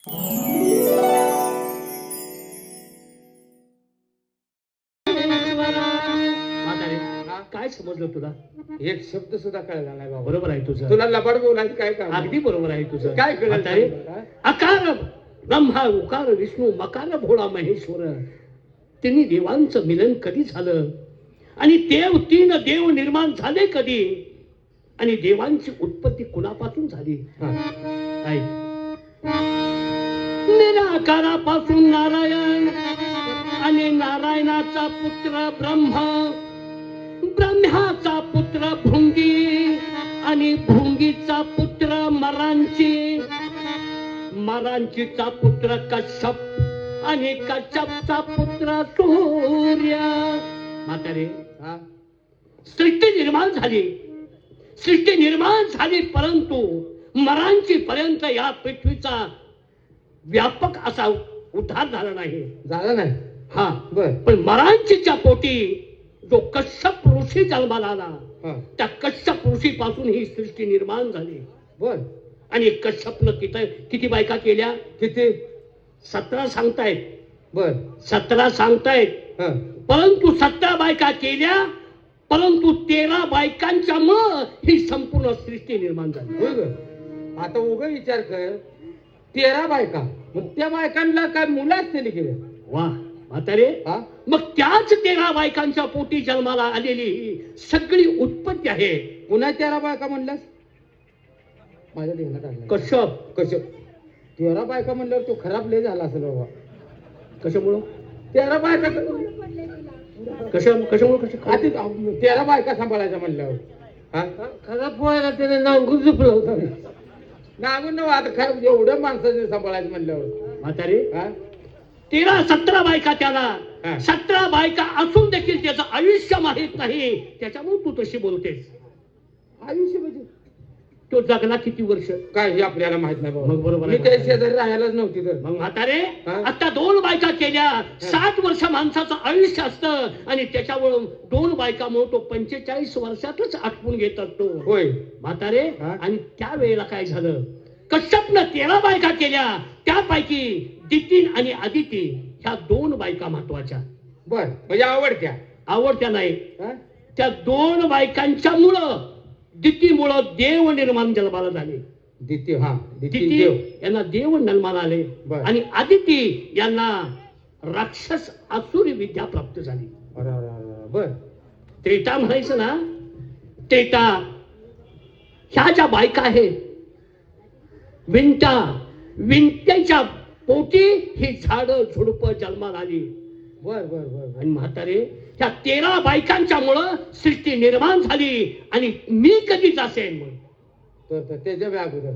काय समजलं तुला? एक शब्द सुद्धा कळला नाही बाबा. बरोबर आहे तुझं. तुला लबाड बोलायचं काय काम? अगदी बरोबर आहे तुझं. काय कळलं? म्हातारे, अकार ब्रह्मा उकार विष्णू मकार भोळा महेश्वर, त्यांनी देवांचं मिलन कधी झालं आणि तीन देव निर्माण झाले कधी आणि देवांची उत्पत्ती कुणापासून झाली? निराकारापासून नारायण आणि नारायणाचा पुत्र ब्रह्मा, ब्रह्माचा पुत्र भृंगी आणि भृंगीचा पुत्र मरांची, मरांचीचा पुत्र कश्यप आणि कश्यपचा पुत्र सूर्य. म्हातारे, सृष्टी निर्माण झाली, सृष्टी निर्माण झाली, परंतु मरांची पर्यंत या पृथ्वीचा व्यापक असा उद्धार झाला नाही. झाला नाही? हा बर. पण मरांचीच्या पोटी जो कश्यप ऋषी जन्माला आला, त्या कश्यप ऋषी पासून ही सृष्टी निर्माण झाली. बर. आणि कश्यपनं किती बायका केल्या? किती? 17 सांगतायत. बर. 17 सांगतायत. परंतु 17 बायका केल्या, परंतु 13 बायकांच्या मुळे ही संपूर्ण सृष्टी निर्माण झाली. होय ग. आता उगा विचार कर, 13 बायका, मग त्या बायकांना काय मुलं असलेली केली? वा म्हातारे, मग त्याच 13 बायकांच्या पोटी जन्माला आलेली सगळी उत्पत्ती आहे. पुन्हा 13 बायका म्हणलास? माझ्या ध्यानात आलं. कश्यप. कश्यप 13 बायका म्हणल्यावर तो खराब लय झाला असेल बाबा. कशामुळं? 13 बायका कशामुळं 13 बायका सांभाळायच्या म्हणल्यावर खराब पोहायला त्याने नांगून झुपलं होतं. नांगून न आता खराब एवढं माणसाचे सांभाळायचं म्हणल्यावर. म्हातारे, 17 बायका त्याला, 17 बायका असून देखील त्याचं आयुष्य माहित नाही, त्याच्यामुळे तू तशी बोलतेस. आयुष्य म्हणजे तो जगला किती वर्ष काय हे आपल्याला माहित नाही बाबा. मग बरोबर मी त्या शेजारी राहायलाच नव्हती तर. मग म्हातारे, आता 2 बायका केल्या, 60 वर्ष माणसाचं आयुष्य असतं आणि त्याच्यावर 2 बायकामुळे तो 45 वर्षातच आटपून घेत असतो. होय म्हातारे. आणि त्या वेळेला काय झालं? कश्यपनं 13 बायका केल्या, त्यापैकी दिती आणि अदिती ह्या 2 बायका महत्वाच्या. बर. म्हणजे आवडत्या नाही, त्या 2 बायकांच्या मुळे, दितीमुळं देव निर्माण जन्माला झाले. दिती देव यांना देव जन्माला आले आणि अदिती यांना राक्षस असुरी विद्या प्राप्त झाली. बर. त्रेता म्हणायचं ना, त्रेता ह्या ज्या बायका आहेत, विंट्याच्या पोटी ही झाडं झुडपं जन्माला आली. बर बर बर. आणि म्हातारे, ह्या 13 बायकांच्या मुळे सृष्टी निर्माण झाली आणि मी कधीच असेन मग त्याच्या अगोदर